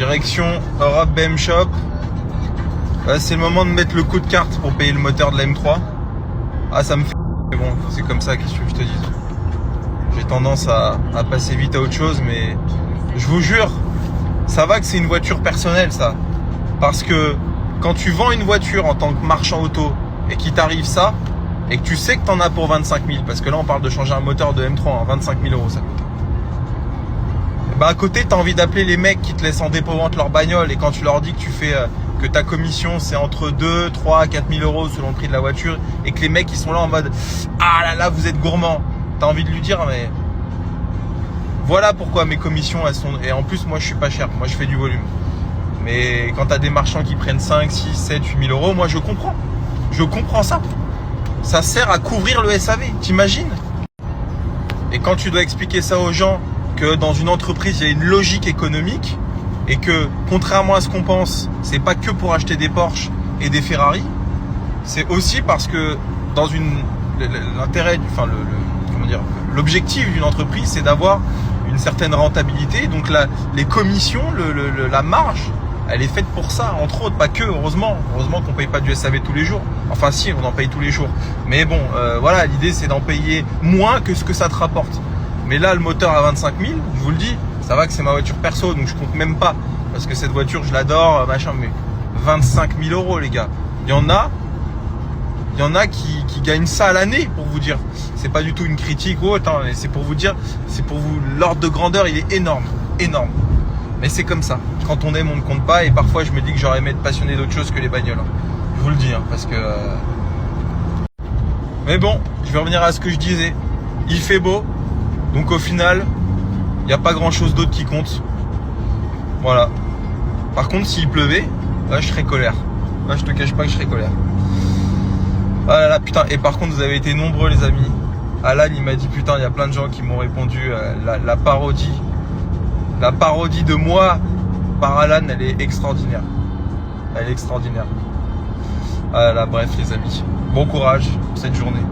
Direction Europe BM Shop. C'est le moment de mettre le coup de carte pour payer le moteur de la M3. Ah, ça me fait... Mais bon, c'est comme ça, qu'est-ce que je te dise. J'ai tendance à passer vite à autre chose, mais je vous jure, ça va que c'est une voiture personnelle, ça. Parce que quand tu vends une voiture en tant que marchand auto et qu'il t'arrive ça, et que tu sais que t'en as pour 25 000, parce que là on parle de changer un moteur de M3, 25 000 € ça coûte. Bah à côté, t'as envie d'appeler les mecs qui te laissent en dépôt-vente leur bagnole, et quand tu leur dis que tu fais que ta commission c'est entre 2, 3, 4 000 € selon le prix de la voiture, et que les mecs ils sont là en mode ah là là vous êtes gourmand, t'as envie de lui dire mais voilà pourquoi mes commissions elles sont, et en plus moi je suis pas cher, moi je fais du volume. Mais quand t'as des marchands qui prennent 5, 6, 7, 8 000 €, moi je comprends ça. Ça sert à couvrir le SAV, t'imagines? Et quand tu dois expliquer ça aux gens, que dans une entreprise il y a une logique économique, et que contrairement à ce qu'on pense, c'est pas que pour acheter des Porsche et des Ferrari, c'est aussi parce que dans l'intérêt, enfin comment dire, l'objectif d'une entreprise, c'est d'avoir une certaine rentabilité. Donc les commissions, la marge, elle est faite pour ça, entre autres, pas que, heureusement qu'on paye pas du SAV tous les jours. Enfin si, on en paye tous les jours. Mais bon, voilà, l'idée c'est d'en payer moins que ce que ça te rapporte. Mais là, le moteur à 25 000, je vous le dis, ça va que c'est ma voiture perso, donc je compte même pas. Parce que cette voiture, je l'adore, machin, mais 25 000 € les gars. Il y en a qui gagnent ça à l'année, pour vous dire. C'est pas du tout une critique ou autre, hein, c'est pour vous dire, c'est pour vous, l'ordre de grandeur, il est énorme, énorme. Mais c'est comme ça. Quand on aime, on ne compte pas. Et parfois, je me dis que j'aurais aimé être passionné d'autre chose que les bagnoles. Je vous le dis, hein, parce que... Mais bon, je vais revenir à ce que je disais. Il fait beau. Donc au final, il n'y a pas grand-chose d'autre qui compte. Voilà. Par contre, s'il pleuvait, là, je serais colère. Là, je te cache pas que je serais colère. Ah là là, putain. Et par contre, vous avez été nombreux, les amis. Alan, il m'a dit, putain, il y a plein de gens qui m'ont répondu. La parodie de moi par Alan, elle est extraordinaire. Elle est extraordinaire. Ah là, bref les amis, bon courage pour cette journée.